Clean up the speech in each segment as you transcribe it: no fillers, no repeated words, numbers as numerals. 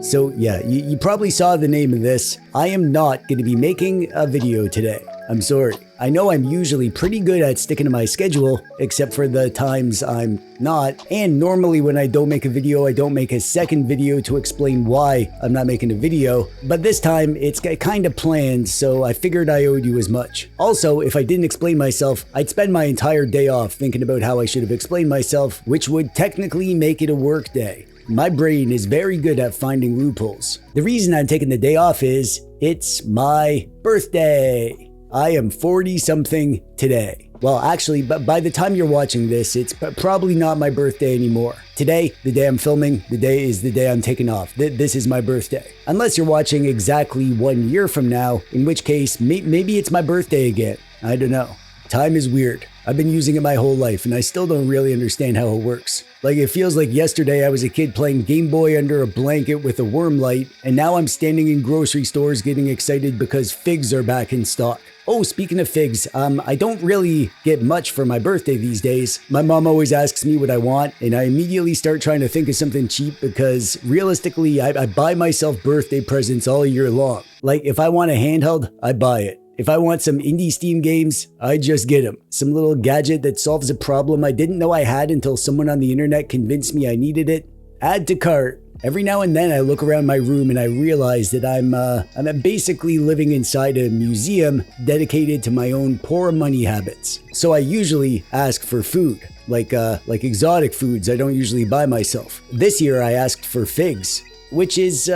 So yeah, you probably saw the name of this. I am not going to be making a video today. I'm sorry. I know I'm usually pretty good at sticking to my schedule, except for the times I'm not. And normally when I don't make a video, I don't make a second video to explain why I'm not making a video. But this time it's kind of planned, so I figured I owed you as much. Also, if I didn't explain myself, I'd spend my entire day off thinking about how I should have explained myself, which would technically make it a work day. My brain is very good at finding loopholes. The reason I'm taking the day off is it's my birthday. I am 40-something today. Well, actually, by the time you're watching this, it's probably not my birthday anymore. Today, the day I'm filming, the day is the day I'm taking off. This is my birthday. Unless you're watching exactly 1 year from now, in which case, maybe it's my birthday again. I don't know. Time is weird. I've been using it my whole life, and I still don't really understand how it works. Like, it feels like yesterday I was a kid playing Game Boy under a blanket with a worm light, and now I'm standing in grocery stores getting excited because figs are back in stock. Oh, speaking of figs, I don't really get much for my birthday these days. My mom always asks me what I want, and I immediately start trying to think of something cheap because realistically, I buy myself birthday presents all year long. Like, if I want a handheld, I buy it. If I want some indie Steam games, I just get them. Some little gadget that solves a problem I didn't know I had until someone on the internet convinced me I needed it. Add to cart. Every now and then I look around my room and I realize that I'm basically living inside a museum dedicated to my own poor money habits. So I usually ask for food, like exotic foods I don't usually buy myself. This year I asked for figs, which is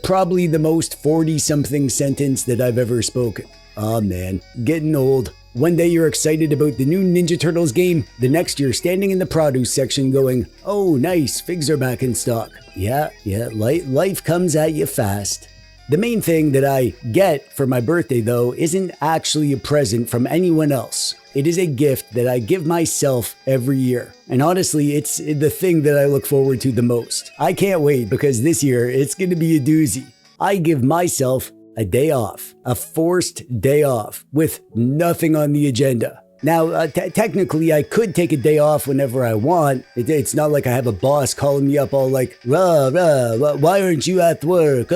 probably the most 40-something sentence that I've ever spoken. Aw man, getting old. One day you're excited about the new Ninja Turtles game, the next you're standing in the produce section going, oh nice, figs are back in stock. Yeah, life comes at you fast. The main thing that I get for my birthday though isn't actually a present from anyone else. It is a gift that I give myself every year. And honestly, it's the thing that I look forward to the most. I can't wait because this year it's going to be a doozy. I give myself a day off, a forced day off with nothing on the agenda. Now, technically, I could take a day off whenever I want. It's not like I have a boss calling me up all like, rah, why aren't you at work?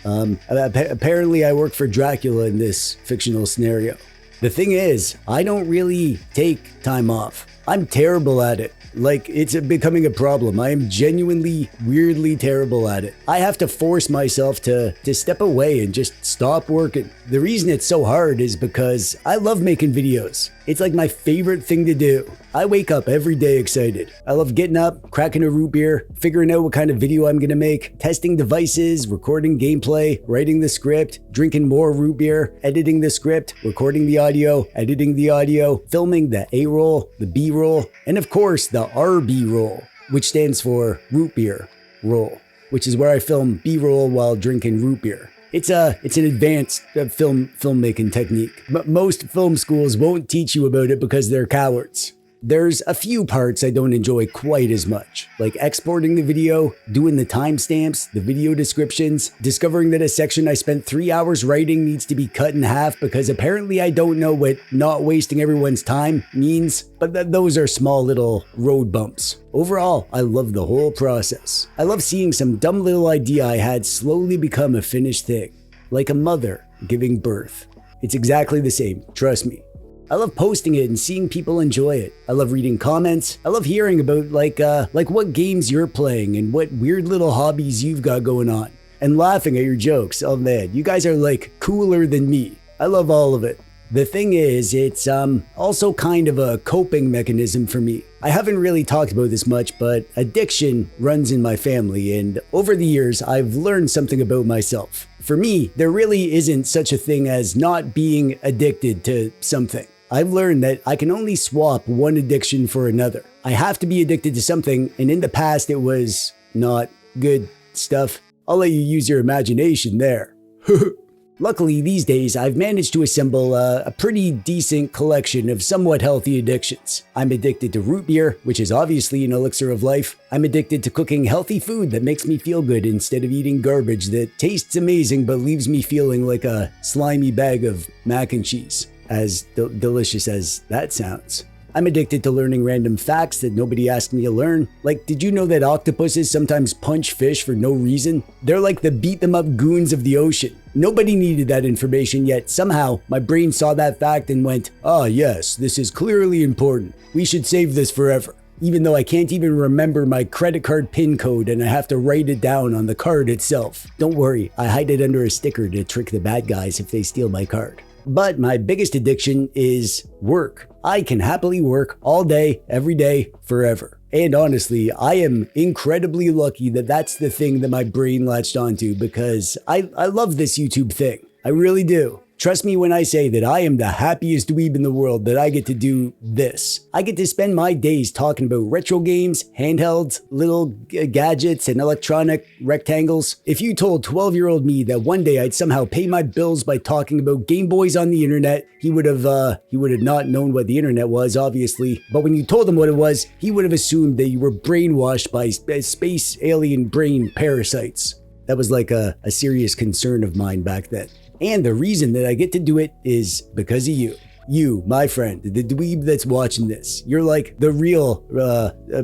Apparently, I work for Dracula in this fictional scenario. The thing is, I don't really take time off. I'm terrible at it. Like, it's becoming a problem. I am genuinely, weirdly terrible at it. I have to force myself to step away and just stop working. The reason it's so hard is because I love making videos. It's like my favorite thing to do. I wake up every day excited. I love getting up, cracking a root beer, figuring out what kind of video I'm gonna make, testing devices, recording gameplay, writing the script, drinking more root beer, editing the script, recording the audio, editing the audio, filming the A-roll, the B-roll, and of course the RB roll, which stands for root beer roll, which is where I film B-roll while drinking root beer. It's an advanced filmmaking technique, but most film schools won't teach you about it because they're cowards. There's a few parts I don't enjoy quite as much, like exporting the video, doing the timestamps, the video descriptions, discovering that a section I spent 3 hours writing needs to be cut in half because apparently I don't know what not wasting everyone's time means, but those are small little road bumps. Overall, I love the whole process. I love seeing some dumb little idea I had slowly become a finished thing, like a mother giving birth. It's exactly the same, trust me. I love posting it and seeing people enjoy it. I love reading comments. I love hearing about like what games you're playing and what weird little hobbies you've got going on. And laughing at your jokes. Oh man, you guys are like cooler than me. I love all of it. The thing is, it's also kind of a coping mechanism for me. I haven't really talked about this much, but addiction runs in my family, and over the years, I've learned something about myself. For me, there really isn't such a thing as not being addicted to something. I've learned that I can only swap one addiction for another. I have to be addicted to something, and in the past it was not good stuff. I'll let you use your imagination there. Luckily, these days, I've managed to assemble a pretty decent collection of somewhat healthy addictions. I'm addicted to root beer, which is obviously an elixir of life. I'm addicted to cooking healthy food that makes me feel good instead of eating garbage that tastes amazing but leaves me feeling like a slimy bag of mac and cheese. As delicious as that sounds. I'm addicted to learning random facts that nobody asked me to learn. Like, did you know that octopuses sometimes punch fish for no reason? They're like the beat-them-up goons of the ocean. Nobody needed that information, yet somehow my brain saw that fact and went, "Ah, yes, this is clearly important. We should save this forever." Even though I can't even remember my credit card PIN code and I have to write it down on the card itself. Don't worry, I hide it under a sticker to trick the bad guys if they steal my card. But my biggest addiction is work. I can happily work all day, every day, forever. And honestly, I am incredibly lucky that that's the thing that my brain latched onto, because I love this YouTube thing. I really do. Trust me when I say that I am the happiest dweeb in the world that I get to do this. I get to spend my days talking about retro games, handhelds, little gadgets, and electronic rectangles. If you told 12-year-old me that one day I'd somehow pay my bills by talking about Game Boys on the internet, he would have not known what the internet was, obviously. But when you told him what it was, he would have assumed that you were brainwashed by space alien brain parasites. That was like a serious concern of mine back then. And the reason that I get to do it is because of you. You, my friend, the dweeb that's watching this. You're like the real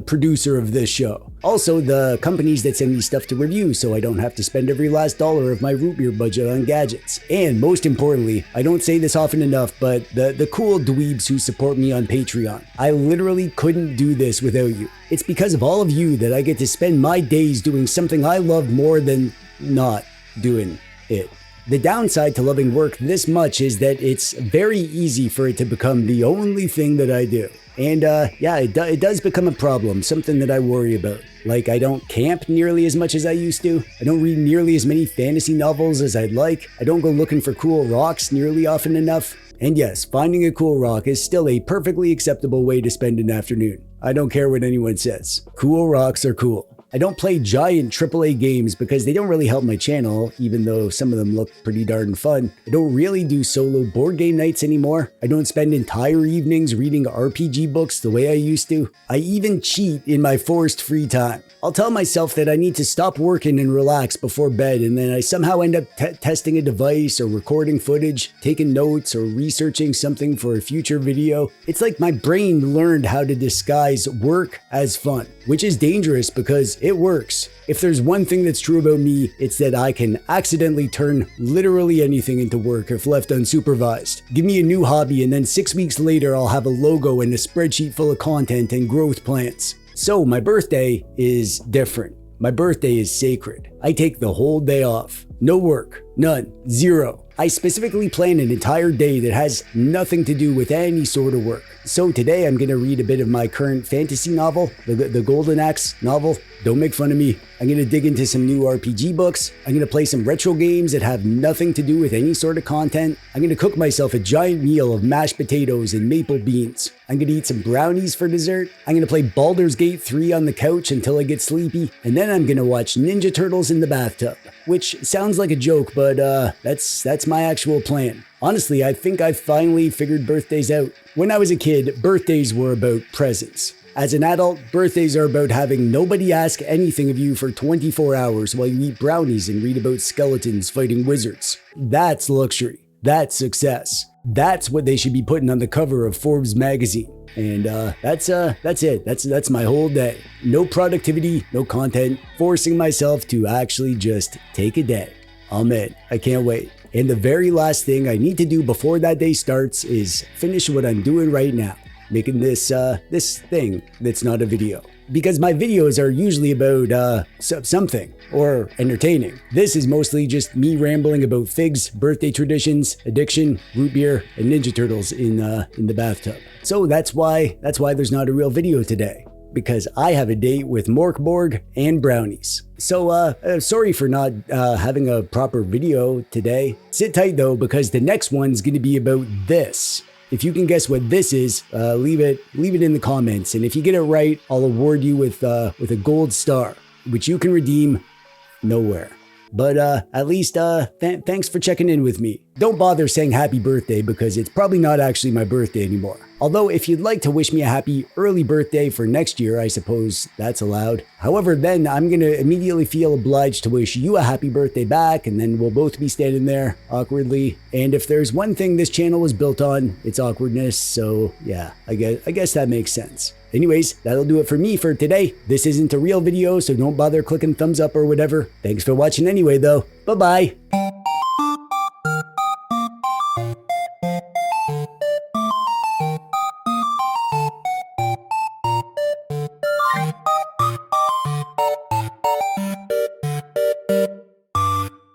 producer of this show. Also, the companies that send me stuff to review so I don't have to spend every last dollar of my root beer budget on gadgets. And most importantly, I don't say this often enough, but the cool dweebs who support me on Patreon. I literally couldn't do this without you. It's because of all of you that I get to spend my days doing something I love more than not doing it. The downside to loving work this much is that it's very easy for it to become the only thing that I do. And yeah, it does become a problem, something that I worry about. Like, I don't camp nearly as much as I used to. I don't read nearly as many fantasy novels as I'd like. I don't go looking for cool rocks nearly often enough. And yes, finding a cool rock is still a perfectly acceptable way to spend an afternoon. I don't care what anyone says. Cool rocks are cool. I don't play giant AAA games because they don't really help my channel, even though some of them look pretty darn fun. I don't really do solo board game nights anymore. I don't spend entire evenings reading RPG books the way I used to. I even cheat in my forced free time. I'll tell myself that I need to stop working and relax before bed, and then I somehow end up testing a device or recording footage, taking notes, or researching something for a future video. It's like my brain learned how to disguise work as fun, which is dangerous because it works. If there's one thing that's true about me, it's that I can accidentally turn literally anything into work if left unsupervised. Give me a new hobby and then 6 weeks later I'll have a logo and a spreadsheet full of content and growth plans. So my birthday is different. My birthday is sacred. I take the whole day off. No work. None. Zero. I specifically plan an entire day that has nothing to do with any sort of work. So today I'm going to read a bit of my current fantasy novel, the Golden Axe novel. Don't make fun of me. I'm going to dig into some new RPG books. I'm going to play some retro games that have nothing to do with any sort of content. I'm going to cook myself a giant meal of mashed potatoes and maple beans. I'm going to eat some brownies for dessert. I'm going to play Baldur's Gate 3 on the couch until I get sleepy. And then I'm going to watch Ninja Turtles in the bathtub. Which sounds like a joke, but that's my actual plan. Honestly, I think I finally figured birthdays out. When I was a kid, birthdays were about presents. As an adult, birthdays are about having nobody ask anything of you for 24 hours while you eat brownies and read about skeletons fighting wizards. That's luxury. That's success. That's what they should be putting on the cover of Forbes magazine. And that's it. That's my whole day. No productivity, no content, forcing myself to actually just take a day. Amen. I can't wait. And the very last thing I need to do before that day starts is finish what I'm doing right now. Making this thing that's not a video. Because my videos are usually about something or entertaining. This is mostly just me rambling about figs, birthday traditions, addiction, root beer, and Ninja Turtles in the bathtub. So that's why there's not a real video today. Because I have a date with Morkborg and brownies. So sorry for not having a proper video today. Sit tight though, because the next one's gonna be about this. If you can guess what this is, leave it in the comments. And if you get it right, I'll award you with a gold star, which you can redeem nowhere. But at least thanks for checking in with me. don't bother saying happy birthday because it's probably not actually my birthday anymore. Although if you'd like to wish me a happy early birthday for next year, I suppose that's allowed. However, then I'm gonna immediately feel obliged to wish you a happy birthday back, and then we'll both be standing there awkwardly. And if there's one thing this channel was built on, it's awkwardness, so yeah, I guess that makes sense. Anyways, that'll do it for me for today. This isn't a real video, so don't bother clicking thumbs up or whatever. Thanks for watching anyway though. Bye-bye.